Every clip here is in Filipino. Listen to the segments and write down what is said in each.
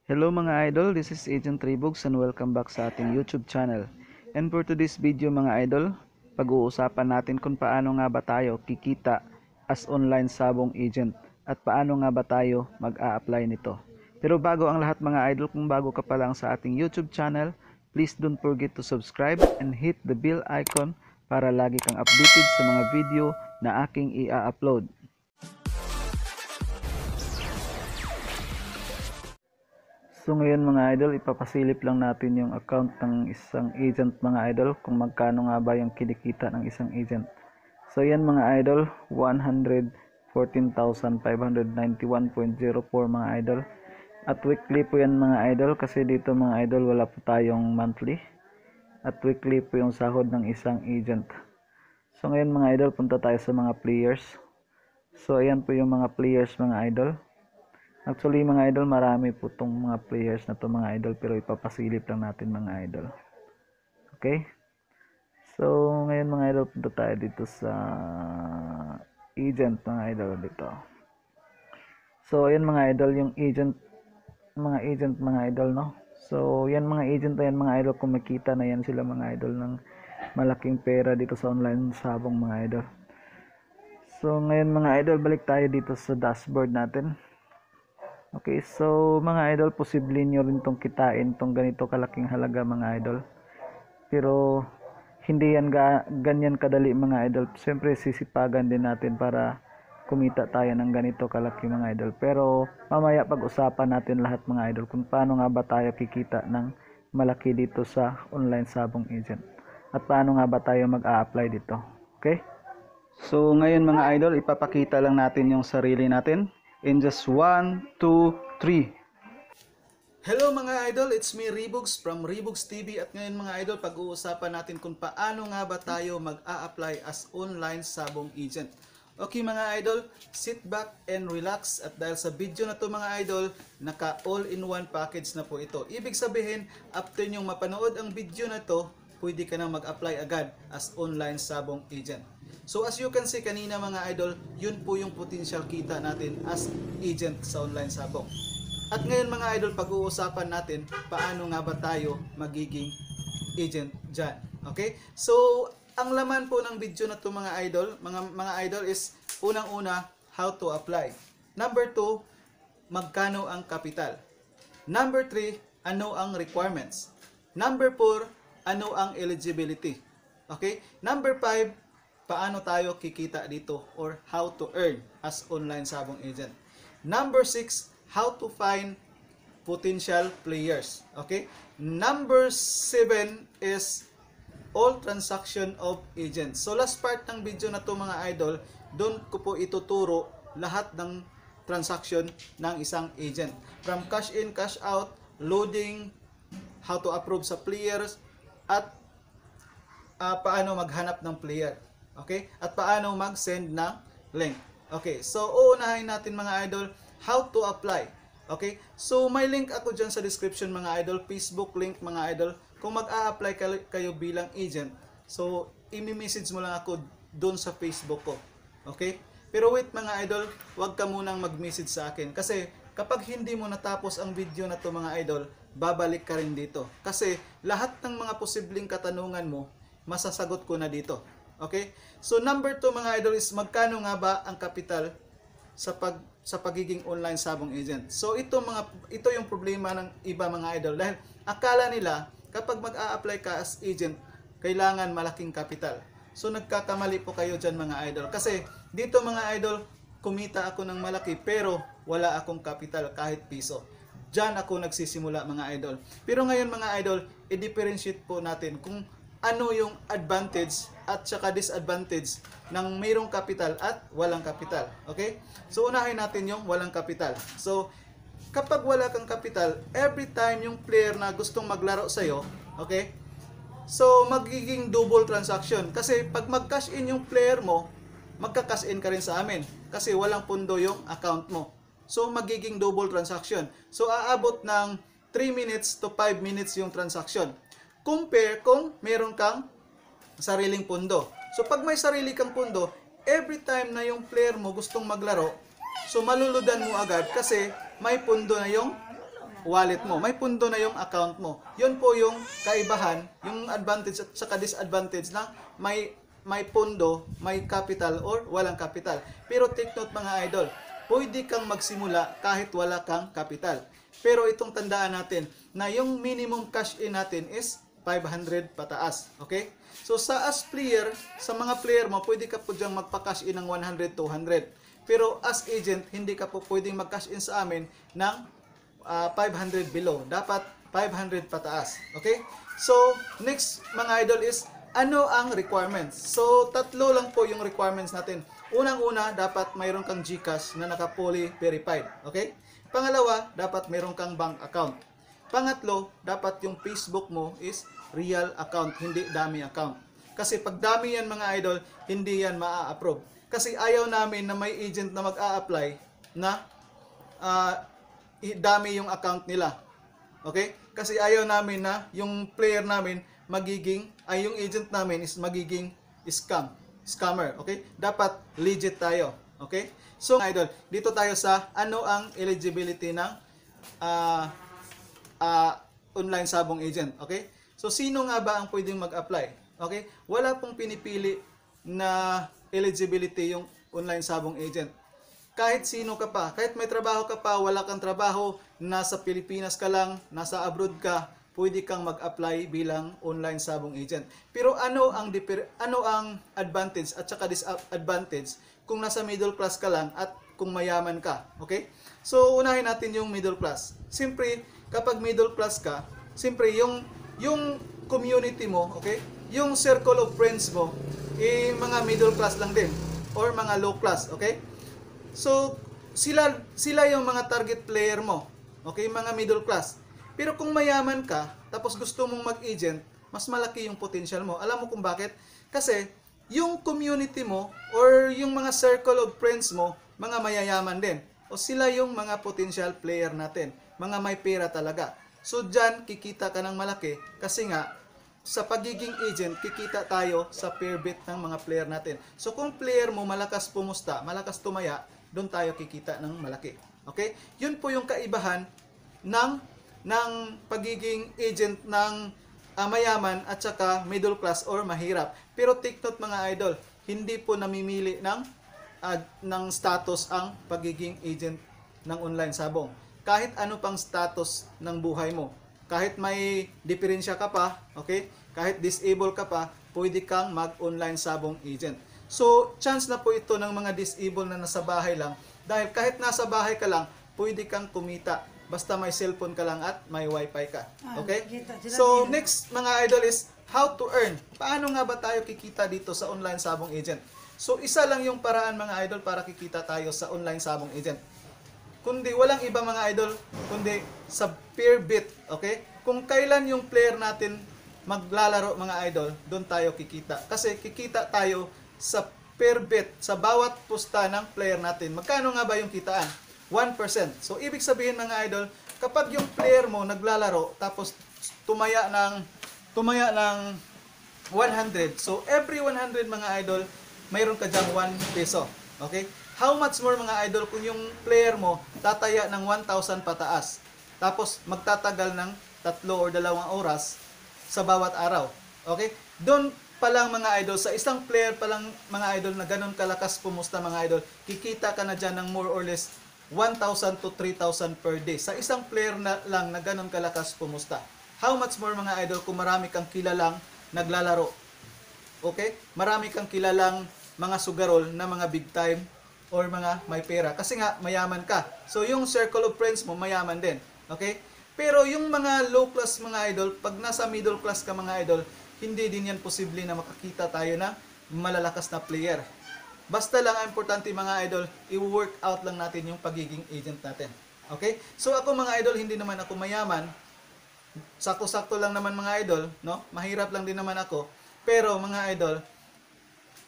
Hello mga idol, this is Agent Tribugs and welcome back sa ating YouTube channel. And for today's video mga idol, pag-uusapan natin kung paano nga ba tayo kikita as online sabong agent at paano nga ba tayo mag-a-apply nito. Pero bago ang lahat mga idol, kung bago ka pa lang sa ating YouTube channel, please don't forget to subscribe and hit the bell icon para lagi kang updated sa mga video na aking i-upload. So ngayon mga idol, ipapasilip lang natin yung account ng isang agent mga idol kung magkano nga ba yung kinikita ng isang agent. So yan mga idol, 114,591.04 mga idol. At weekly po yan mga idol kasi dito mga idol wala po tayong monthly. At weekly po yung sahod ng isang agent. So ngayon mga idol, punta tayo sa mga players. So ayan po yung mga players mga idol. Actually mga idol, marami po itong mga players na to mga idol, pero ipapasilip lang natin mga idol. Okay? So ngayon mga idol, punta tayo dito sa agent mga idol dito. So ayan mga idol, yung agent mga idol, no? So yan mga agent na yan mga idol, kumikita na yan sila mga idol ng malaking pera dito sa online sabong mga idol. So ngayon mga idol, balik tayo dito sa dashboard natin. Okay, so mga idol, posible nyo rin tong kitain tong ganito kalaking halaga mga idol. Pero hindi yan ganyan kadali mga idol. Siyempre sisipagan din natin para kumita tayo ng ganito kalaki mga idol. Pero mamaya pag-usapan natin lahat mga idol kung paano nga ba tayo kikita ng malaki dito sa online sabong agent. At paano nga ba tayo mag-a-apply dito. Okay? So ngayon mga idol, ipapakita lang natin yung sarili natin. In just 1, 2, 3. Hello mga idol, it's me Ribugs from Ribugs TV at ngayon mga idol pag-uusapan natin kung paano nga ba tayo mag-a-apply as online sabong agent. Okay mga idol, sit back and relax at dahil sa video na to mga idol, naka all-in-one package na po ito. Ibig sabihin, after nyong mapanood ang video na to, pwede ka na mag-apply agad as online sabong agent. So as you can see kanina mga idol, yun po yung potential kita natin as agent sa online sabong. At ngayon mga idol, pag-uusapan natin paano nga ba tayo magiging agent dyan. Okay? So ang laman po ng video na to mga idol is unang-una, how to apply. Number 2, magkano ang kapital. Number 3, ano ang requirements. Number 4, ano ang eligibility. Okay? Number 5, paano tayo kikita dito or how to earn as online sabong agent. Number 6, how to find potential players. Okay? Number 7 is all transaction of agents. So last part ng video na to mga idol, doon ko po ituturo lahat ng transaction ng isang agent. From cash in, cash out, loading, how to approve sa players, at paano maghanap ng player. Okay? At paano mag-send ng link. Okay, so uunahin natin mga idol, how to apply. Okay? So may link ako dyan sa description mga idol, Facebook link mga idol. Kung mag-a-apply kayo bilang agent, so i-message mo lang ako doon sa Facebook ko. Okay? Pero wait mga idol, wag ka munang mag-message sa akin. Kasi kapag hindi mo natapos ang video na to mga idol, babalik ka rin dito. Kasi lahat ng mga posibleng katanungan mo, masasagot ko na dito. Okay? So number 2 mga idol is magkano nga ba ang kapital sa pagiging online sabong agent. So ito yung problema ng iba mga idol dahil akala nila kapag mag-a-apply ka as agent, kailangan malaking kapital. So nagkakamali po kayo diyan mga idol kasi dito mga idol, kumita ako ng malaki pero wala akong kapital kahit piso. Diyan ako nagsisimula mga idol. Pero ngayon mga idol, i-differentiate po natin kung ano yung advantage at saka disadvantage ng mayroong kapital at walang kapital. Okay? So unahin natin yung walang kapital. So kapag wala kang kapital, every time yung player na gustong maglaro sa'yo, okay? So magiging double transaction. Kasi pag mag-cash in yung player mo, magka-cash in ka rin sa amin. Kasi walang pundo yung account mo. So magiging double transaction. So aabot ng 3 minutes to 5 minutes yung transaction. Compare kung meron kang sariling pundo. So pag may sarili kang pundo, every time na yung player mo gustong maglaro, so maluludan mo agad kasi may pundo na yung wallet mo. May pundo na yung account mo. Yun po yung kaibahan, yung advantage at saka disadvantage na may pundo, may capital or walang capital. Pero take note mga idol, pwede kang magsimula kahit wala kang capital. Pero itong tandaan natin na yung minimum cash in natin is 500 pataas. Okay? So sa as player, sa mga player mo, pwede ka po diyang magpa-cash in ng 100, 200. Pero as agent, hindi ka po pwedeng mag-cash in sa amin ng 500 below. Dapat 500 pataas. Okay? So, next mga idol is, ano ang requirements? So, tatlo lang po yung requirements natin. Unang-una, dapat mayroon kang GCash na naka-fully verified. Okay? Pangalawa, dapat mayroon kang bank account. Pangatlo, dapat yung Facebook mo is real account, hindi dummy account. Kasi pag dummy yan mga idol, hindi yan maa-approve. Kasi ayaw namin na may agent na mag-a-apply na dami yung account nila. Okay? Kasi ayaw namin na yung player namin yung agent namin is magiging scammer. Okay? Dapat legit tayo. Okay? So, idol, dito tayo sa ano ang eligibility ng online sabong agent. Okay? So, sino nga ba ang pwedeng mag-apply? Okay? Wala pong pinipili na eligibility yung online sabong agent. Kahit sino ka pa, kahit may trabaho ka pa, wala kang trabaho, nasa Pilipinas ka lang, nasa abroad ka, pwede kang mag-apply bilang online sabong agent. Pero ano ang advantage at saka disadvantage kung nasa middle class ka lang at kung mayaman ka? Okay? So, unahin natin yung middle class. Siyempre, kapag middle class ka, siyempre, yung community mo, okay? Yung circle of friends mo, mga middle class lang din or mga low class, okay? So, sila yung mga target player mo, okay? Mga middle class. Pero kung mayaman ka, tapos gusto mong mag-agent, mas malaki yung potential mo. Alam mo kung bakit? Kasi, yung community mo or yung mga circle of friends mo, mga mayayaman din. O sila yung mga potential player natin, mga may pera talaga. So, dyan, kikita ka ng malaki kasi nga, sa pagiging agent, kikita tayo sa peer bit ng mga player natin. So, kung player mo malakas pumusta, malakas tumaya, doon tayo kikita ng malaki. Okay? Yun po yung kaibahan ng pagiging agent ng mayaman at saka middle class or mahirap. Pero take note mga idol, hindi po namimili ng status ang pagiging agent ng online sabong. Kahit ano pang status ng buhay mo. Kahit may diferensya ka pa, okay? Kahit disabled ka pa, pwede kang mag-online sabong agent. So, chance na po ito ng mga disabled na nasa bahay lang. Dahil kahit nasa bahay ka lang, pwede kang kumita. Basta may cellphone ka lang at may wifi ka. Okay? So, next mga idol is how to earn. Paano nga ba tayo kikita dito sa online sabong agent? So, isa lang yung paraan mga idol para kikita tayo sa online sabong agent. Kundi walang iba mga idol, kundi sa peer bit, okay? Kung kailan yung player natin maglalaro mga idol, doon tayo kikita. Kasi kikita tayo sa peer bit, sa bawat pusta ng player natin. Magkano nga ba yung kitaan? 1%. So, ibig sabihin mga idol, kapag yung player mo naglalaro, tapos tumaya ng 100, so every 100 mga idol, mayroon ka dyang 1 peso. Okay? How much more mga idol kung yung player mo tataya ng 1,000 pataas. Tapos magtatagal ng 3 or 2 oras sa bawat araw. Okay? Doon pa lang mga idol, sa isang player pa lang mga idol na ganun kalakas pumusta mga idol, kikita ka na dyan ng more or less 1,000 to 3,000 per day. Sa isang player lang na ganun kalakas pumusta. How much more mga idol kung marami kang kilalang naglalaro. Okay? Marami kang kilalang mga sugarol na mga big time or mga may pera. Kasi nga, mayaman ka. So, yung circle of friends mo, mayaman din. Okay? Pero yung mga low class mga idol, pag nasa middle class ka mga idol, hindi din yan posible na makakita tayo na malalakas na player. Basta lang ang importante mga idol, i-work out lang natin yung pagiging agent natin. Okay? So, ako mga idol, hindi naman ako mayaman. Sakto-sakto lang naman mga idol, no? Mahirap lang din naman ako. Pero mga idol,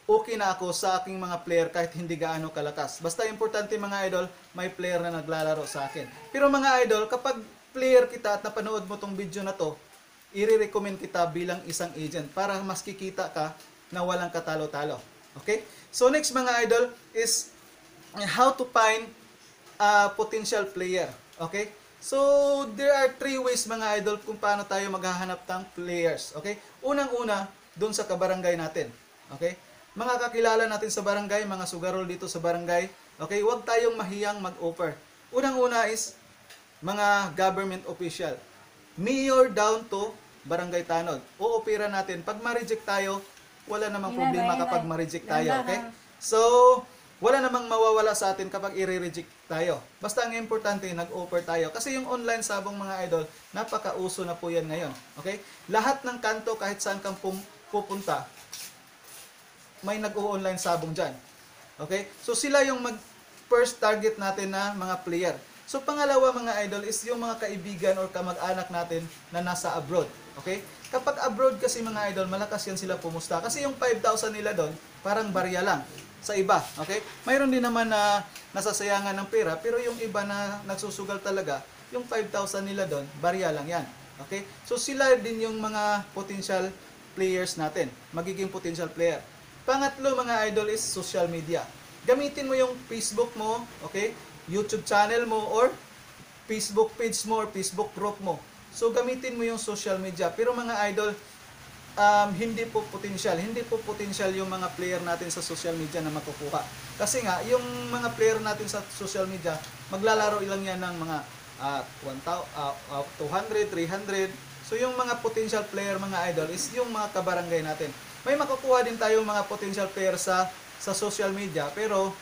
okay na ako sa aking mga player kahit hindi gaano kalakas. Basta importante mga idol, may player na naglalaro sa akin. Pero mga idol, kapag player kita at napanood mo tong video na to, i-recommend kita bilang isang agent para mas kikita ka na walang katalo-talo. Okay? So next mga idol is how to find a potential player. Okay? So, there are three ways mga idol kung paano tayo maghahanap ng players. Okay? Unang-una, doon sa kabarangay natin. Okay? Mga kakilala natin sa barangay, mga sugarol dito sa barangay. Okay? Huwag tayong mahiyang mag-offer. Unang-una is mga government official. Mayor down to barangay tanod. O-opera natin. Pag ma-reject tayo, wala namang problema kapag ma-reject tayo. Okay? So, wala namang mawawala sa atin kapag i-reject tayo. Basta ang importante, nag-offer tayo. Kasi yung online sabong mga idol, napakauso na po yan ngayon. Okay? Lahat ng kanto, kahit saan kang pupunta, may nag-o-online sabong dyan. Okay? So sila yung first target natin na mga player. So pangalawa mga idol is yung mga kaibigan or kamag-anak natin na nasa abroad. Okay? Kapag abroad kasi mga idol, malakas yan sila pumusta. Kasi yung 5,000 nila doon, parang barya lang sa iba. Okay? Mayroon din naman na nasasayangan ng pera, pero yung iba na nagsusugal talaga, yung 5,000 nila doon, barya lang yan. Okay? So sila din yung mga potential players natin. Magiging potential player. Pangatlo mga idol is social media. Gamitin mo yung Facebook mo, okay? YouTube channel mo or Facebook page mo or Facebook group mo. So gamitin mo yung social media. Pero mga idol, hindi po potential yung mga player natin sa social media na makukuha. Kasi nga, yung mga player natin sa social media, maglalaro ilang yan ng mga 200, 300. So yung mga potential player mga idol is yung mga kabarangay natin. May makukuha din tayo mga potential player sa social media, pero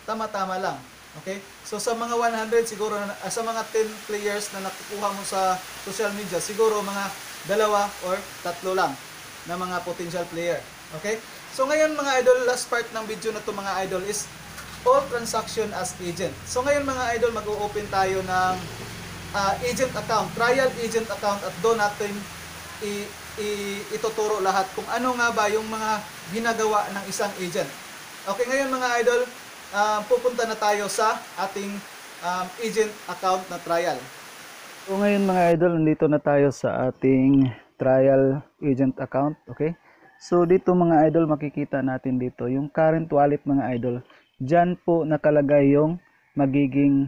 tama-tama lang. Okay? So sa mga 100 siguro sa mga 10 players na nakukuha mo sa social media, siguro mga 2 or 3 lang na mga potential player. Okay? So ngayon mga idol, last part ng video na to mga idol is all transaction as agent. So ngayon mga idol, mag-o-open tayo ng agent account, trial agent account, at doon natin ituturo lahat kung ano nga ba yung mga ginagawa ng isang agent. Okay, ngayon mga idol, pupunta na tayo sa ating agent account na trial. So ngayon mga idol, nandito na tayo sa ating trial agent account. Okay? So dito mga idol, makikita natin dito yung current wallet mga idol. Diyan po nakalagay yung magiging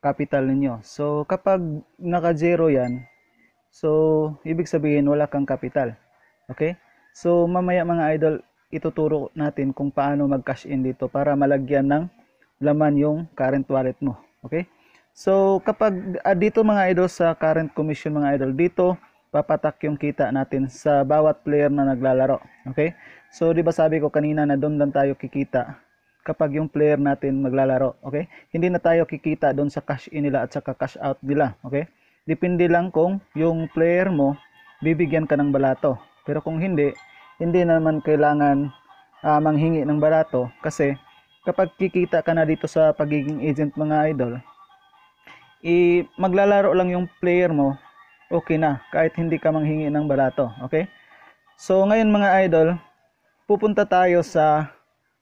capital ninyo. So kapag naka-zero yan, so ibig sabihin wala kang capital. Okay? So mamaya mga idol, ituturo natin kung paano mag-cash in dito para malagyan ng laman yung current wallet mo. Okay? So kapag dito mga idol sa current commission mga idol, dito papatak yung kita natin sa bawat player na naglalaro. Okay? So di ba sabi ko kanina na doon lang tayo kikita kapag yung player natin maglalaro. Okay? Hindi na tayo kikita doon sa cash in nila at saka cash out nila. Okay? Depende lang kung yung player mo bibigyan ka ng balato. Pero kung hindi naman kailangan manghingi ng balato, kasi kapag kikita ka na dito sa pagiging agent mga idol, maglalaro lang yung player mo, okay na, kahit hindi ka manghingi ng balato. Okay? So ngayon mga idol, pupunta tayo sa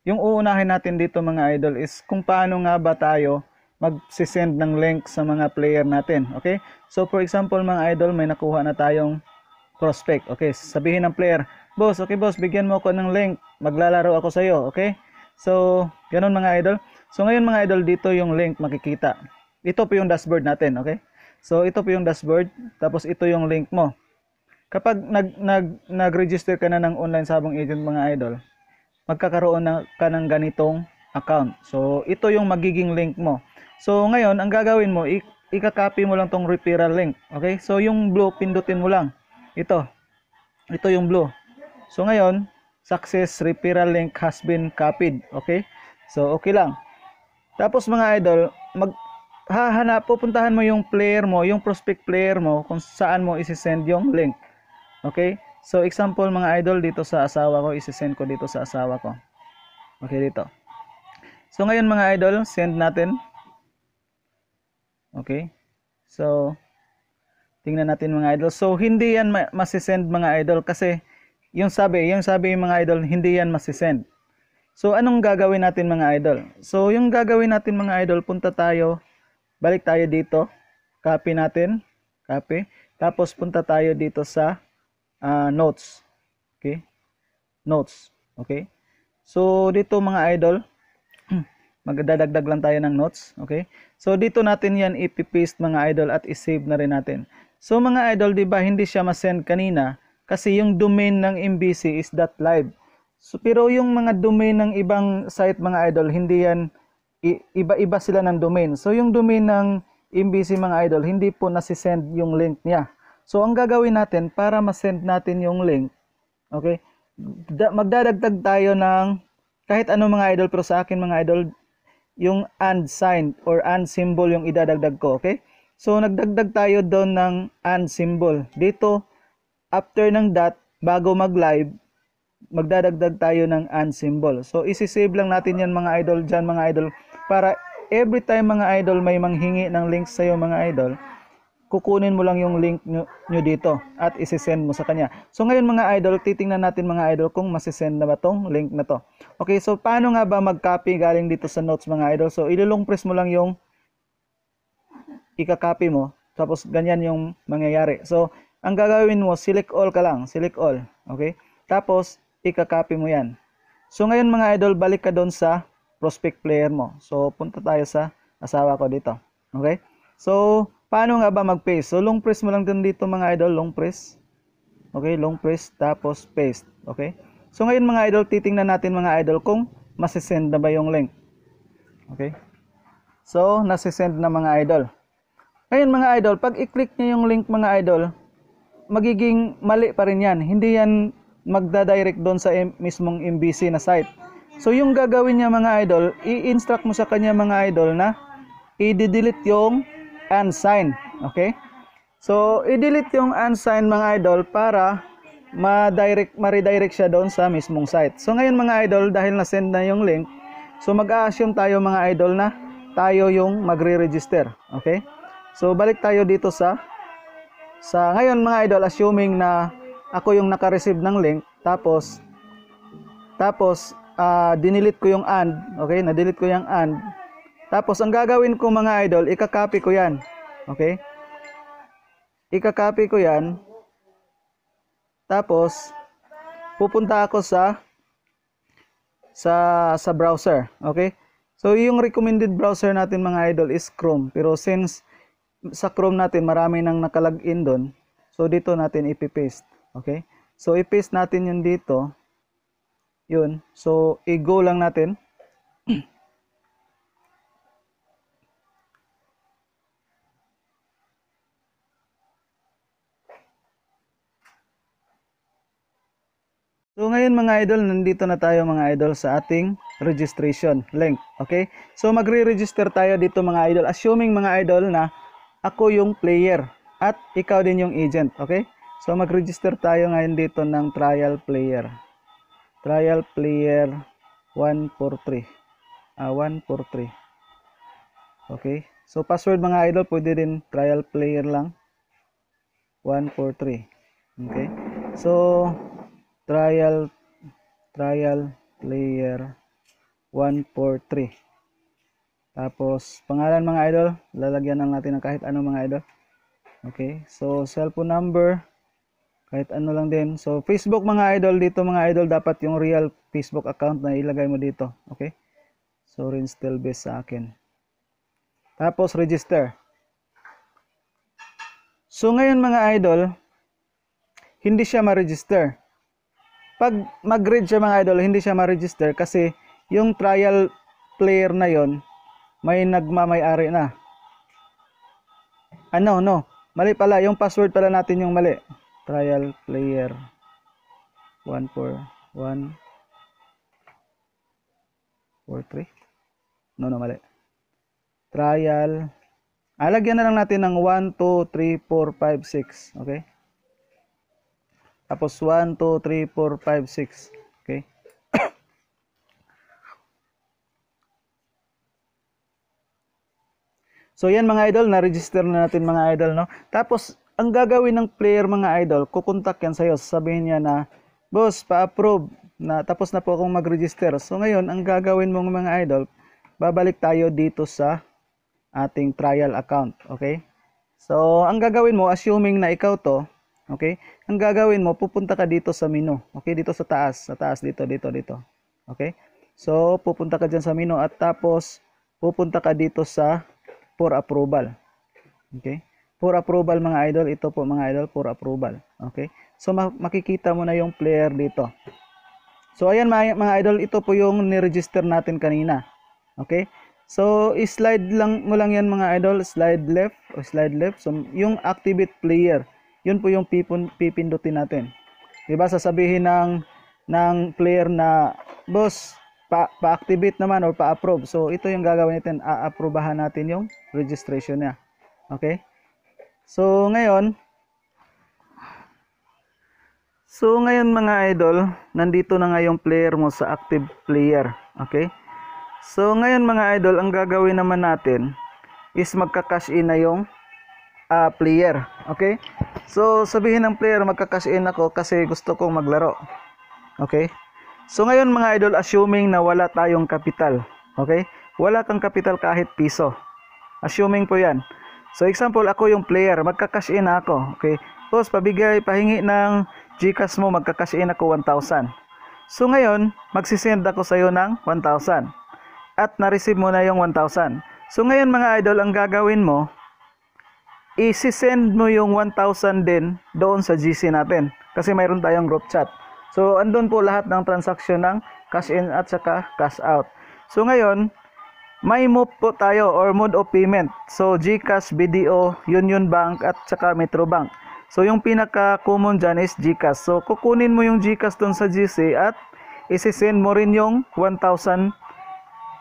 yung uunahin natin dito mga idol is kung paano nga ba tayo mag-send ng link sa mga player natin. Okay? So for example mga idol, may nakuha na tayong prospect. Okay, sabihin ng player, boss, okay boss, bigyan mo ako ng link, maglalaro ako sa iyo. Okay? So ganun mga idol. So ngayon mga idol, dito yung link makikita. Ito po yung dashboard natin. Okay? So ito po yung dashboard, tapos ito yung link mo. Kapag nag-register ka na ng online sabong agent mga idol, magkakaroon ka ng ganitong account. So ito yung magiging link mo. So ngayon, ang gagawin mo, ika-copy mo lang tong referral link. Okay? So yung blue, pindutin mo lang. Ito yung blue. So ngayon, success referral link has been copied. Okay? So okay lang. Tapos mga idol, pupuntahan mo yung player mo, yung prospect player mo, kung saan mo isi-send yung link. Okay? So example mga idol, dito sa asawa ko, isi-send ko dito sa asawa ko. Okay, dito. So ngayon mga idol, send natin. Okay? So tingnan natin mga idol. So hindi yan masisend mga idol kasi yung sabi mga idol, hindi yan masisend. So anong gagawin natin mga idol? So yung gagawin natin mga idol, balik tayo dito, copy natin, copy. Tapos punta tayo dito sa notes. Okay? Notes. Okay? So dito mga idol, magdadagdag lang tayo ng notes. Okay? So dito natin yan ipipaste mga idol at isave na rin natin. So mga idol, di ba hindi siya ma-send kanina kasi yung domain ng MBC is .live. So pero yung mga domain ng ibang site mga idol, hindi yan, iba-iba sila ng domain. So yung domain ng MBC mga idol, hindi po nasi-send yung link niya. So ang gagawin natin para ma-send natin yung link, okay? Magdadagdag tayo ng kahit ano mga idol, pero sa akin mga idol, yung and sign or and symbol yung idadagdag ko, okay? So nagdagdag tayo doon ng and symbol. Dito, after ng dot, bago mag-live, magdadagdag tayo ng and symbol. So isi-save lang natin yan mga idol dyan mga idol, para every time mga idol may manghingi ng links sa'yo mga idol, kukunin mo lang yung link nyo dito at isi-send mo sa kanya. So ngayon mga idol, titingnan natin mga idol kung masisend na ba tong link na to. Okay, so paano nga ba mag-copy galing dito sa notes mga idol? So ilulong press mo lang yung ika-copy mo, tapos ganyan yung mangyayari. So ang gagawin mo, select all ka lang, select all. Okay? Tapos ika-copy mo yan. So ngayon mga idol, balik ka doon sa prospect player mo. So punta tayo sa asawa ko dito. Okay? So paano nga ba mag-paste? So long press mo lang din dito mga idol, long press. Okay, long press tapos paste. Okay? So ngayon mga idol, titingnan natin mga idol kung masisend na ba yung link. Okay? So nasisend na mga idol. Ngayon mga idol, pag i-click niyo yung link mga idol, magiging mali pa rin yan. Hindi yan magda-direct doon sa mismong MBC na site. So yung gagawin niya mga idol, i-instruct mo sa kanya mga idol na i-delete yung and sign. Okay? So i-delete yung and sign mga idol para ma-redirect siya doon sa mismong site. So ngayon mga idol, dahil na-send na yung link, so mag-a-assume tayo mga idol na tayo yung magre-register. Okay? So balik tayo dito sa ngayon mga idol, assuming na ako yung naka-receive ng link, tapos dinilit ko yung and, okay? Na-delete ko yung and. Tapos ang gagawin ko mga idol, ika-copy ko 'yan. Okay? Ika-copy ko 'yan. Tapos pupunta ako sa browser, okay? So yung recommended browser natin mga idol is Chrome, pero since sa Chrome natin marami nang nakalagin doon, so dito natin ipi-paste, okay? So i-paste natin 'yun dito. 'Yun. So i-go lang natin. So ngayon mga idol, nandito na tayo mga idol sa ating registration link. Okay? So magre-register tayo dito mga idol, assuming mga idol na ako yung player at ikaw din yung agent. Okay? So mag-register tayo ngayon dito ng trial player. Trial player 143. 143. Okay? So password mga idol, pwede din trial player lang 143. Okay? So trial player 143. Tapos pangalan mga idol, lalagyan lang natin ng kahit ano mga idol. Okay, so cellphone number, kahit ano lang din. So Facebook mga idol, dito mga idol, dapat yung real Facebook account na ilagay mo dito. Okay, so Rinstel base sa akin. Tapos register. So ngayon mga idol, hindi siya ma-register. Pag mag-read siya mga idol, hindi siya ma-register kasi yung trial player na yon may nagmamay-ari na. No. Mali pala. Yung password pala natin yung mali. Trial player 14143. No, mali. Trial. Lagyan na lang natin ng 1, 2, 3, 4, 5, 6. Okay? Tapos 1, 2, 3, 4, 5, 6. Okay? So yan mga idol, na-register na natin mga idol, no? Tapos ang gagawin ng player mga idol, kukontak yan sa'yo, sabihin niya na, boss, pa-approve, na tapos na po akong mag-register. So ngayon, ang gagawin mong mga idol, babalik tayo dito sa ating trial account. Okay? So ang gagawin mo, assuming na ikaw to, okay? Ang gagawin mo, pupunta ka dito sa menu. Okay? Dito sa taas dito. Okay? So, pupunta ka dyan sa menu at tapos pupunta ka dito sa for approval. Okay? For approval mga idol, ito po mga idol, for approval. Okay? So, makikita mo na yung player dito. So, ayan mga idol, ito po yung ni-register natin kanina. Okay? So, slide lang mo lang yan mga idol, slide left o slide left. So, yung activate player, yun po yung pipindutin natin. Diba, sasabihin ng player na, boss, pa-activate naman or pa-approve. So, ito yung gagawin natin, a-approvehan natin yung registration niya. Okay? So, ngayon mga idol, nandito na nga yung player mo sa active player. Okay? So, ngayon mga idol, ang gagawin naman natin is magka-cash in na yung player. Okay? So, sabihin ng player, magka-cash in ako kasi gusto kong maglaro. Okay? So, ngayon mga idol, assuming na wala tayong kapital. Okay? Wala kang kapital kahit piso. Assuming po yan. So, example, ako yung player, magka-cash in ako. Okay? Boss, pahingi ng GCash mo, magka-cash in ako 1,000. So, ngayon, magsisend ako sa'yo ng 1,000. At na-receive mo na yung 1,000. So, ngayon mga idol, ang gagawin mo, isi-send mo yung 1,000 din doon sa GC natin. Kasi mayroon tayong group chat. So, andun po lahat ng transaction ng cash in at saka cash out. So, ngayon, may move po tayo or mode of payment. So, GCash, BDO, Union Bank at saka Metro Bank. So, yung pinaka-common dyan is GCash. So, kukunin mo yung GCash doon sa GC at isi-send mo rin yung 1,000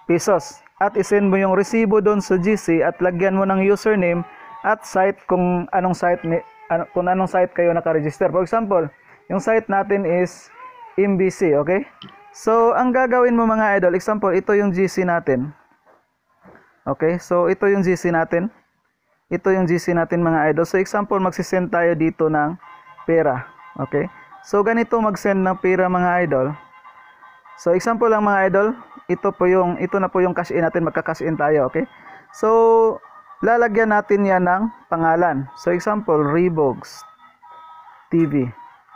pesos. At isend mo yung resibo doon sa GC at lagyan mo ng username at site kung anong site kayo naka-register. For example, yung site natin is MBC, okay? So, ang gagawin mo mga idol, example, ito yung GC natin. Okay? So, ito yung GC natin. Ito yung GC natin mga idol. So, example, magsisend tayo dito ng pera. Okay? So, ganito mag-send ng pera mga idol. So, example lang mga idol, ito na po yung cash in natin, magka-cash in tayo, okay? So, lalagyan natin yan ng pangalan. So, example, Reeboks TV.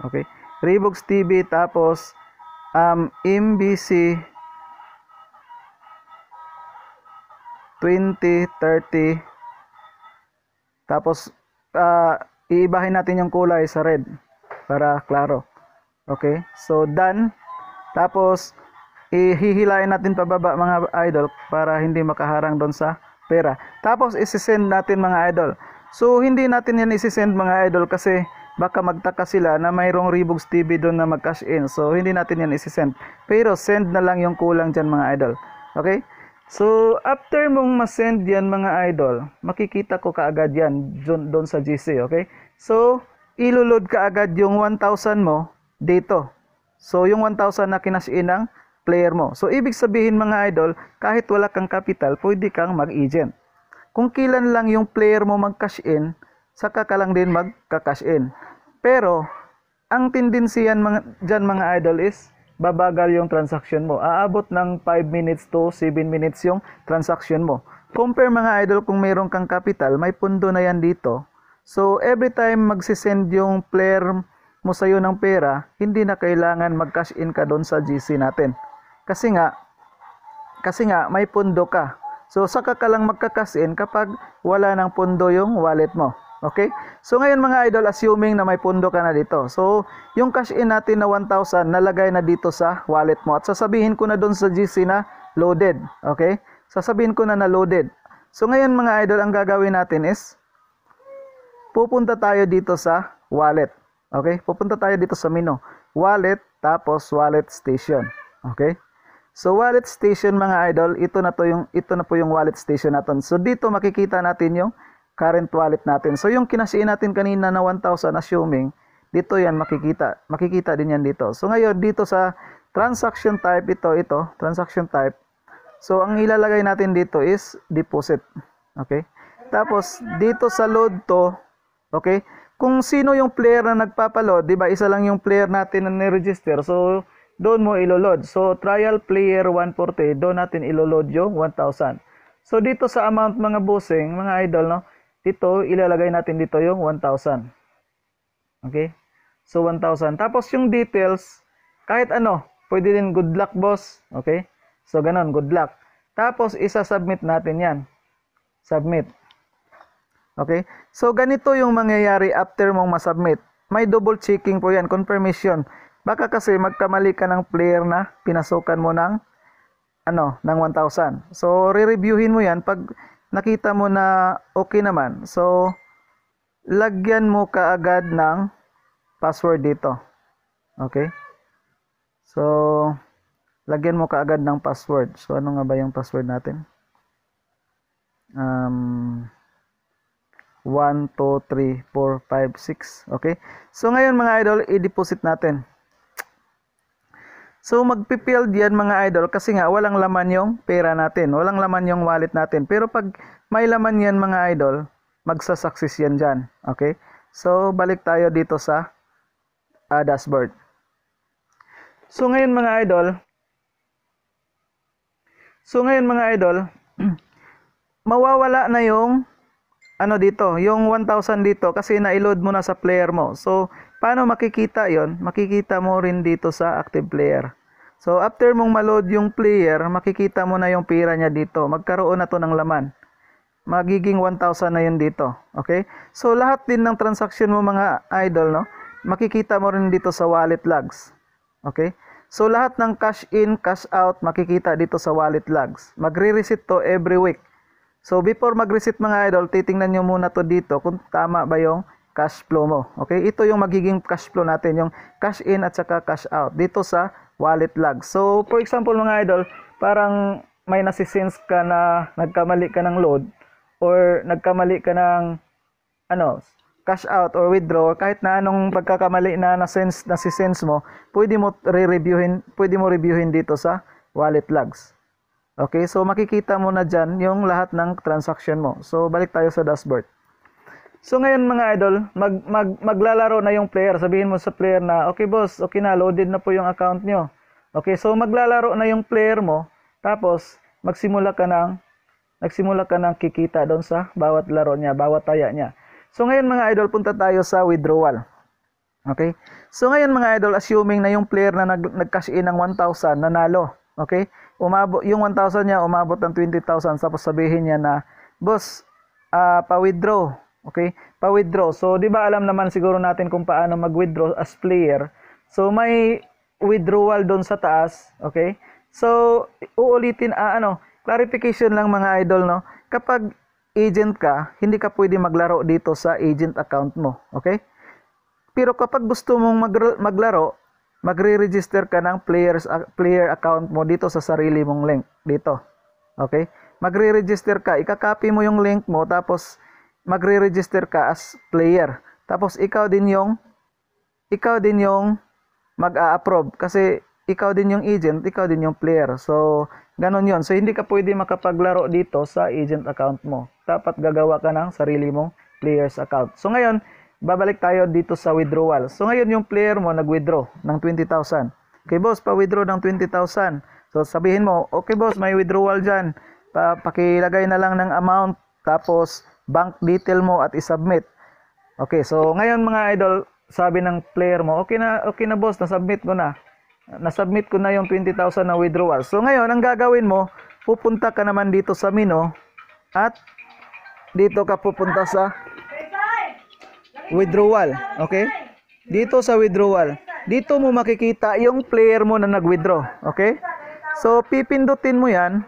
Okay? Reeboks TV, tapos MBC 2030. Tapos, iibahin natin yung kulay sa red para klaro. Okay? So, done. Tapos, ihihilain natin pababa mga idol para hindi makaharang doon sa pera. Tapos, isi-send natin mga idol. So, hindi natin yan isi-send mga idol kasi baka magtaka sila na mayroong Reeboks TV doon na mag-cash in. So, hindi natin yan isi-send. Pero, send na lang yung kulang dyan mga idol. Okay? So, after mong ma-send yan mga idol, makikita ko kaagad yan doon sa GC. Okay? So, ilulod kaagad yung 1,000 mo dito. So, yung 1,000 na kinash in ng player mo. So, ibig sabihin mga idol, kahit wala kang capital, pwede kang mag-agent. Kung kailan lang yung player mo mag-cash in, saka ka lang din mag-cash in. Pero, ang tendency yan dyan mga idol is, babagal yung transaction mo. Aabot ng 5 minutes to 7 minutes yung transaction mo. Compare mga idol, kung mayroon kang capital, may pundo na yan dito. So, every time magsisend yung player mo sa'yo ng pera, hindi na kailangan mag-cash in ka doon sa GC natin. Kasi nga may pundo ka. So, saka ka lang magka-cash in kapag wala ng pundo yung wallet mo. Okay? So, ngayon mga idol, assuming na may pundo ka na dito. So, yung cash in natin na 1,000, nalagay na dito sa wallet mo. At sasabihin ko na doon sa GC na loaded. Okay? Sasabihin ko na loaded. So, ngayon mga idol, ang gagawin natin is, pupunta tayo dito sa wallet. Okay? Pupunta tayo dito sa menu. Wallet, tapos wallet station. Okay? So, wallet station mga idol, ito na po yung wallet station natin. So, dito makikita natin yung current wallet natin. So, yung kinasiin natin kanina na 1,000 assuming, dito yan makikita. Makikita din yan dito. So, ngayon, dito sa transaction type, ito, transaction type. So, ang ilalagay natin dito is deposit. Okay? Tapos, dito sa load to, okay? Kung sino yung player na nagpapaload, di ba? Isa lang yung player natin na ni-register. So, doon mo iloload. So, trial player 140, doon natin iloload yung 1,000. So, dito sa amount mga bossing, mga idol, no? Dito, ilalagay natin dito yung 1,000. Okay? So, 1,000. Tapos, yung details, kahit ano, pwede din good luck boss. Okay? So, ganun, good luck. Tapos, isa-submit natin yan. Submit. Okay? So, ganito yung mangyayari after mong masubmit. May double checking po yan, confirmation. Baka kasi magkamali ka ng player na pinasukan mo ng ng 1,000. So, re-reviewin mo yan pag nakita mo na okay naman. So, lagyan mo kaagad ng password dito. Okay? So, lagyan mo kaagad ng password. So, ano nga ba yung password natin? 1, 2, 3, 4, 5, 6. Okay? So, ngayon mga idol, i-deposit natin. So, magpipild yan mga idol kasi nga walang laman yung pera natin. Walang laman yung wallet natin. Pero pag may laman yan mga idol, magsasucceed yan dyan. Okay? So, balik tayo dito sa dashboard. So, ngayon mga idol, mawawala na yung dito, yung 1,000 dito kasi na-load mo na sa player mo. So, paano makikita yon? Makikita mo rin dito sa active player. So, after mong ma-load yung player, makikita mo na yung pera niya dito. Magkaroon na to ng laman. Magiging 1,000 na yun dito. Okay? So, lahat din ng transaction mo mga idol, no? Makikita mo rin dito sa wallet logs. Okay? So, lahat ng cash in, cash out, makikita dito sa wallet logs. Magre-reset to every week. So, before mag-reset mga idol, titingnan nyo muna to dito kung tama ba yung cash flow mo. Okay? Ito yung magiging cash flow natin, yung cash in at saka cash out dito sa wallet log. So, for example mga idol, parang may nasisense ka na nagkamali ka ng load or nagkamali ka ng cash out or withdraw, kahit na anong pagkakamali na nasisense mo, pwede mo reviewin dito sa wallet logs. Okay, so makikita mo na dyan yung lahat ng transaction mo. So, balik tayo sa dashboard. So, ngayon mga idol, maglalaro na yung player. Sabihin mo sa player na, okay boss, okay na, loaded na po yung account nyo. Okay, so maglalaro na yung player mo, tapos nagsimula ka ng kikita doon sa bawat laro niya, bawat taya niya. So, ngayon mga idol, punta tayo sa withdrawal. Okay, so ngayon mga idol, assuming na yung player na nag-cash in ng 1,000, nanalo. Okay, yung 1,000 niya, umabot ng 20,000, tapos sabihin niya na, boss, pa-withdraw. Okay? Pa-withdraw. So, di ba alam naman siguro natin kung paano mag-withdraw as player. So, may withdrawal doon sa taas. Okay? So, uulitin, clarification lang mga idol, no? Kapag agent ka, hindi ka pwede maglaro dito sa agent account mo. Okay? Pero kapag gusto mong maglaro, magre-register ka ng player account mo dito sa sarili mong link. Dito. Okay? Magre-register ka. Ika-copy mo yung link mo, tapos magre-register ka as player. Tapos ikaw din yung mag-a-approve kasi ikaw din yung agent, ikaw din yung player. So, ganun yon. So, hindi ka pwede makapaglaro dito sa agent account mo. Dapat gagawa ka ng sarili mong player's account. So, ngayon, babalik tayo dito sa withdrawal. So, ngayon yung player mo nag-withdraw ng 20,000. Okay, boss, pa-withdraw ng 20,000. So, sabihin mo, okay boss, may withdrawal dyan. Pakilagay na lang ng amount, tapos bank detail mo at isubmit. Okay, so ngayon mga idol, sabi ng player mo, okay na boss, nasubmit ko na. Nasubmit ko na yung 20,000 na withdrawal. So ngayon, ang gagawin mo, pupunta ka naman dito sa menu at dito ka pupunta sa withdrawal. Okay? Dito sa withdrawal. Dito mo makikita yung player mo na nag-withdraw. Okay? So, pipindutin mo yan.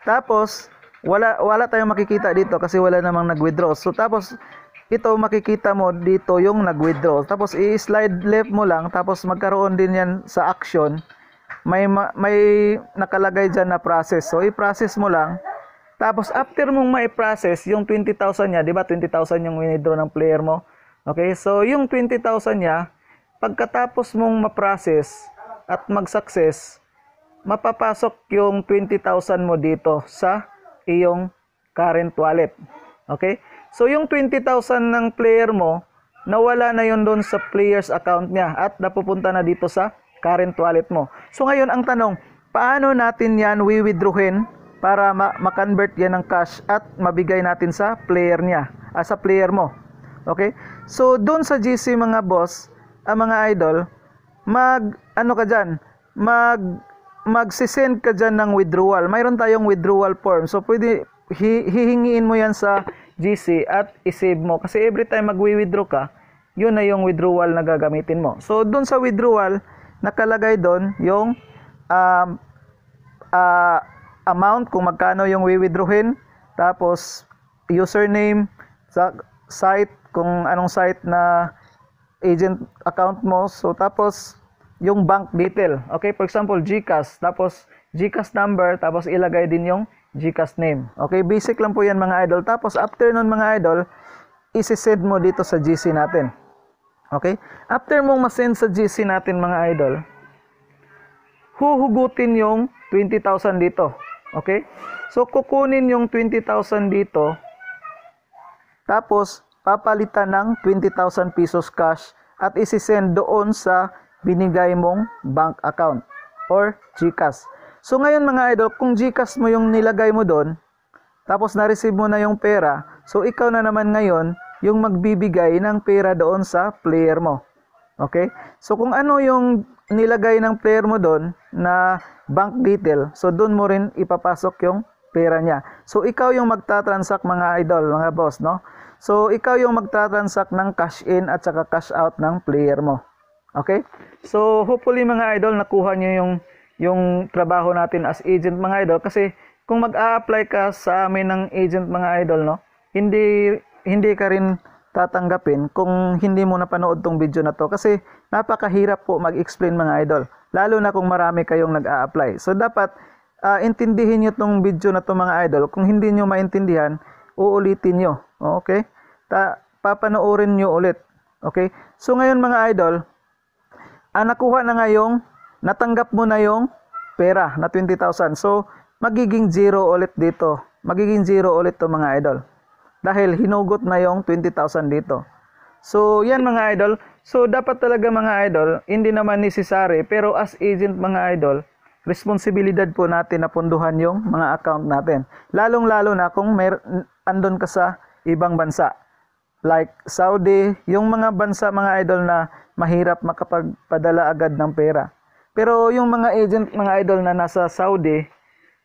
Tapos, wala tayong makikita dito kasi wala namang nag-withdraw. So, tapos, ito makikita mo dito yung nag-withdraw. Tapos, i-slide left mo lang. Tapos, magkaroon din yan sa action. May nakalagay dyan na process. So, i-process mo lang. Tapos, after mong ma-process, yung 20,000 niya, di ba 20,000 yung withdraw ng player mo? Okay, so yung 20,000 niya, pagkatapos mong ma-process at mag-success, mapapasok yung 20,000 mo dito sa iyong current wallet. Okay? So yung 20,000 ng player mo, nawala na yun doon sa player's account niya at napupunta na dito sa current wallet mo. So ngayon ang tanong, paano natin yan withdrawin para ma-convert yan ng cash at mabigay natin sa player niya, sa player mo? Okay? So doon sa GC mga boss, mga idol, magsisend ka dyan ng withdrawal. Mayroon tayong withdrawal form. So, pwede hihingiin mo yan sa GC at isave mo. Kasi every time mag-withdraw ka, yun na yung withdrawal na gagamitin mo. So, dun sa withdrawal, nakalagay dun yung amount, kung magkano yung withdrawin, tapos username, sa site, kung anong site na agent account mo. So, tapos yung bank detail. Okay, for example, GCash, tapos GCash number, tapos ilagay din yung GCash name. Okay, basic lang po yan mga idol. Tapos after nun mga idol, isi-send mo dito sa GC natin. Okay, after mong ma-send sa GC natin mga idol, huhugutin yung 20,000 dito. Okay, so kukunin yung 20,000 dito, tapos papalitan ng 20,000 pesos cash at isi-send doon sa binigay mong bank account or GCash. So ngayon mga idol, kung GCash mo yung nilagay mo doon, tapos na-receive mo na yung pera, so ikaw na naman ngayon yung magbibigay ng pera doon sa player mo. Okay? So kung ano yung nilagay ng player mo doon na bank detail, so doon mo rin ipapasok yung pera niya. So ikaw yung magta-transact mga idol, mga boss, no? So ikaw yung magta-transact ng cash in at saka cash out ng player mo. Okay? So hopefully mga idol, nakuha niyo yung trabaho natin as agent mga idol, kasi kung mag-a-apply ka sa amin ng agent mga idol, no, hindi ka rin tatanggapin kung hindi mo napanood tong video na to, kasi napakahirap po mag-explain mga idol, lalo na kung marami kayong nag-a-apply. So dapat intindihin niyo tong video na to mga idol. Kung hindi niyo maintindihan, uulitin niyo. Okay? Papanoorin niyo ulit. Okay? So ngayon mga idol, nakuha na ngayong, natanggap mo na yung pera na 20,000. So, magiging zero ulit dito. Magiging zero ulit to mga idol. Dahil hinugot na yung 20,000 dito. So, yan mga idol. So, dapat talaga mga idol, hindi naman necessary, pero as agent mga idol, responsibilidad po natin na punduhan yung mga account natin. Lalong-lalo na kung andun ka sa ibang bansa. Like Saudi, yung mga bansa mga idol na mahirap makapagpadala agad ng pera. Pero yung mga agent mga idol na nasa Saudi,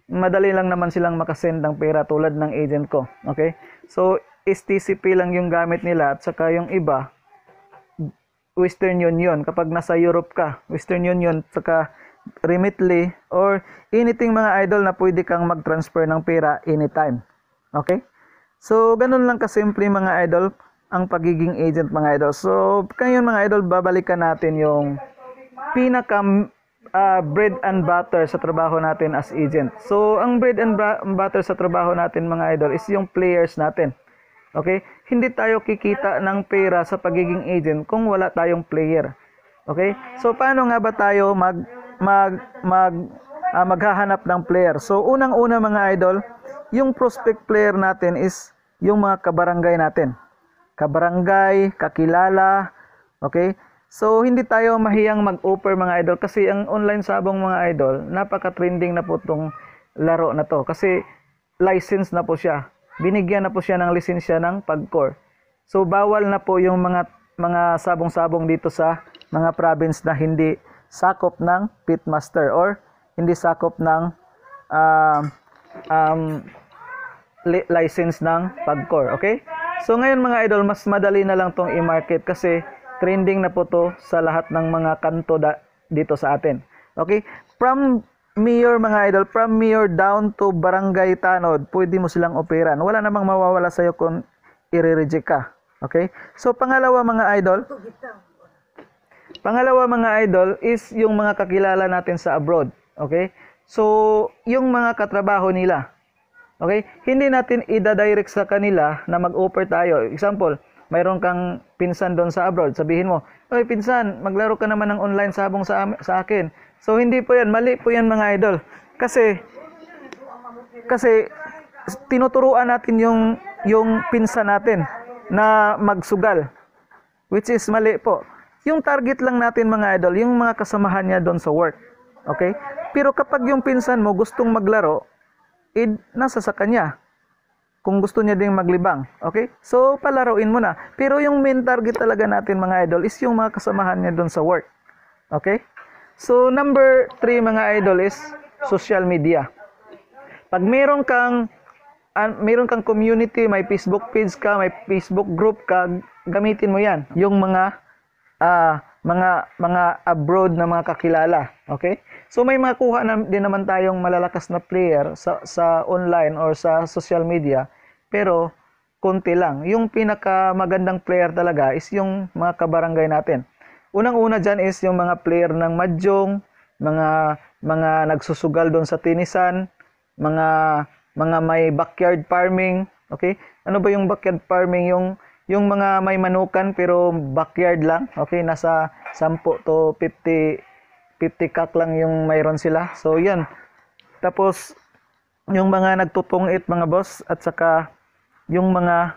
madali lang naman silang makasend ng pera tulad ng agent ko. Okay? So, STCP lang yung gamit nila at saka yung iba, Western Union. Kapag nasa Europe ka, Western Union, saka Remitly or anything mga idol na pwede kang mag-transfer ng pera anytime. Okay? So, ganun lang kasimple mga idol ang pagiging agent mga idol. So, ngayon mga idol, babalikan natin yung pinaka bread and butter sa trabaho natin as agent. So, ang bread and butter sa trabaho natin mga idol is yung players natin. Okay? Hindi tayo kikita ng pera sa pagiging agent kung wala tayong player. Okay? So, paano nga ba tayo maghahanap ng player? So, unang-una mga idol, yung prospect player natin is yung mga kabarangay natin. Kabarangay, kakilala, okay? So, hindi tayo mahiyang mag-offer mga idol kasi ang online sabong mga idol, napaka-trending na po itong laro na to kasi license na po siya. Binigyan na po siya ng lisensya ng PAGCOR. So, bawal na po yung mga sabong-sabong dito sa mga province na hindi sakop ng Pitmaster or hindi sakop ng license ng PAGCOR. Okay? So, ngayon mga idol, mas madali na lang itong i-market kasi trending na po to sa lahat ng mga kanto dito sa atin. Okay? From mayor mga idol, from mayor down to barangay tanod, pwede mo silang operan. Wala namang mawawala sa'yo kung i-reject ka. Okay? So, pangalawa mga idol, is yung mga kakilala natin sa abroad. Okay? So, yung mga katrabaho nila. Okay? Hindi natin i-direct sa kanila na mag-offer tayo. Example, mayroon kang pinsan doon sa abroad, sabihin mo, "Oy pinsan, maglaro ka naman ng online sabong sa akin." So hindi po 'yan, mali po 'yan mga idol. Kasi tinuturuan natin yung pinsan natin na magsugal, which is mali po. Yung target lang natin mga idol, yung mga kasamahan niya doon sa work. Okay? Pero kapag yung pinsan mo gustong maglaro, nasa sa kanya. Kung gusto niya ding maglibang. Okay? So, palaruin mo na. Pero yung main target talaga natin mga idol is yung mga kasamahan niya doon sa work. Okay? So number 3 mga idol is social media. Pag meron kang community, may Facebook page ka, may Facebook group ka, gamitin mo 'yan. Yung mga abroad na mga kakilala, okay? So may makuha din naman tayong malalakas na player sa online or sa social media, pero konti lang. Yung pinakamagandang player talaga is yung mga kabarangay natin. Unang-una dyan is yung mga player ng mahjong, mga nagsusugal doon sa tinisan, mga may backyard farming, okay? Ano ba yung backyard farming? Yung mga may manukan pero backyard lang, okay? Nasa 10 to 50 kak lang yung mayroon sila. So, yun. Tapos, yung mga nagtutungit, mga boss, at saka yung mga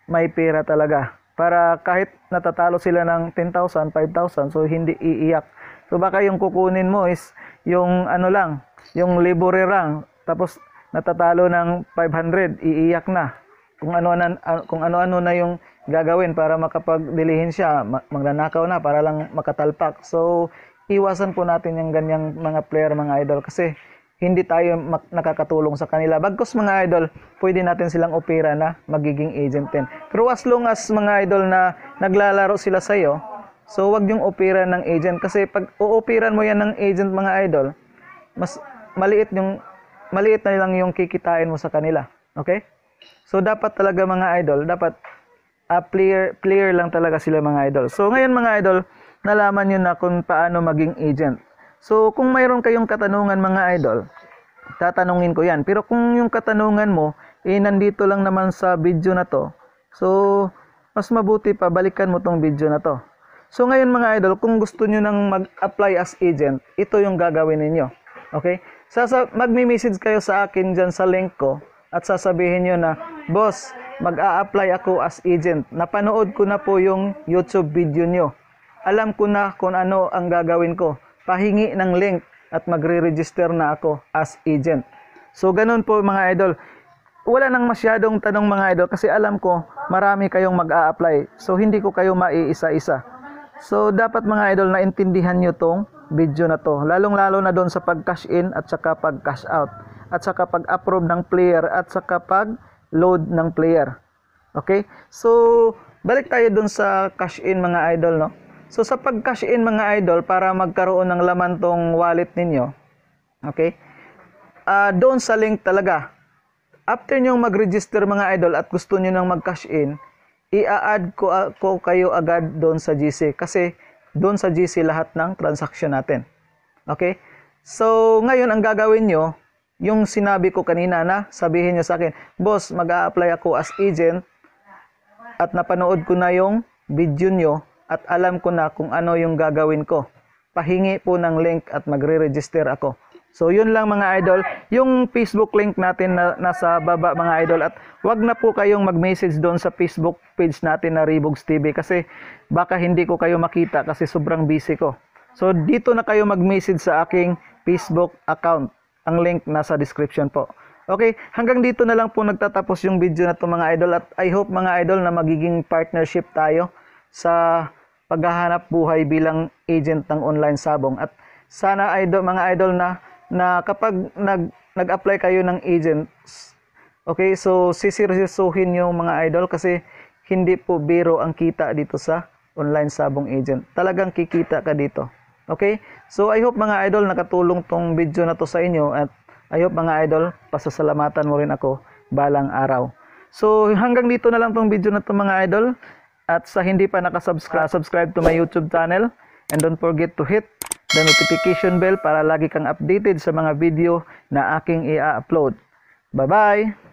may pera talaga. Para kahit natatalo sila ng 10,000, 5,000, so hindi iiyak. So, baka yung kukunin mo is yung ano lang, yung libre lang. Tapos, natatalo ng 500, iiyak na. Kung ano-ano na yung gagawin para makapagdilihin siya, magnanakaw na para lang makatalpak. So, iwasan po natin yung ganyang mga player, mga idol, kasi hindi tayo nakakatulong sa kanila. Bagkus mga idol, pwede natin silang opera na magiging agent din. Pero as long as mga idol na naglalaro sila sa'yo, so wag yung opera ng agent. Kasi pag uoperan mo yan ng agent mga idol, mas maliit na lang yung kikitain mo sa kanila. Okay? So dapat talaga mga idol, dapat player lang talaga sila mga idol. So ngayon mga idol, nalaman nyo na kung paano maging agent. So kung mayroon kayong katanungan mga idol, tatanungin ko yan. Pero kung yung katanungan mo, nandito lang naman sa video na to, so mas mabuti pa balikan mo tong video na to. So ngayon mga idol, kung gusto nyo nang mag-apply as agent, ito yung gagawin ninyo. Okay? Magme-message kayo sa akin dyan sa link ko at sasabihin nyo na, boss, mag-a-apply ako as agent. Napanood ko na po yung YouTube video nyo. Alam ko na kung ano ang gagawin ko. Pahingi ng link at magre-register na ako as agent. So ganun po mga idol. Wala nang masyadong tanong mga idol kasi alam ko marami kayong mag-a-apply. So hindi ko kayo maiisa-isa. So dapat mga idol na intindihan nyo tong video na to. Lalong-lalo na doon sa pag-cash in at saka pag-cash out. At saka pag-approve ng player at saka pag-load ng player. Okay? So balik tayo doon sa cash in mga idol, no? So sa pag-cash in mga idol, para magkaroon ng laman tong wallet ninyo, okay? Doon sa link talaga. After nyo mag-register mga idol at gusto nyo nang mag-cash in, i-add ko kayo agad doon sa GC. Kasi doon sa GC lahat ng transaction natin. Okay? So ngayon ang gagawin nyo, yung sinabi ko kanina na sabihin nyo sa akin, boss, mag-a-apply ako as agent at napanood ko na yung video nyo, at alam ko na kung ano yung gagawin ko. Pahingi po ng link at magre-register ako. So yun lang mga idol, yung Facebook link natin na nasa baba mga idol, at wag na po kayong mag-message doon sa Facebook page natin na Ribogs TV kasi baka hindi ko kayo makita kasi sobrang busy ko. So dito na kayo mag-message sa aking Facebook account. Ang link nasa description po. Okay, hanggang dito na lang po nagtatapos yung video na to mga idol, at I hope mga idol na magiging partnership tayo sa paghahanap buhay bilang agent ng online sabong. At sana mga idol na kapag nag-apply kayo ng agent, okay, so siseryosohin yung mga idol kasi hindi po biro ang kita dito sa online sabong agent. Talagang kikita ka dito. Okay? So I hope mga idol nakatulong tong video na to sa inyo, at I hope mga idol pasasalamatan mo rin ako balang araw. So hanggang dito na lang tong video na to mga idol. At sa hindi pa nakasubscribe, subscribe to my YouTube channel. And don't forget to hit the notification bell para lagi kang updated sa mga video na aking i-upload. Bye-bye!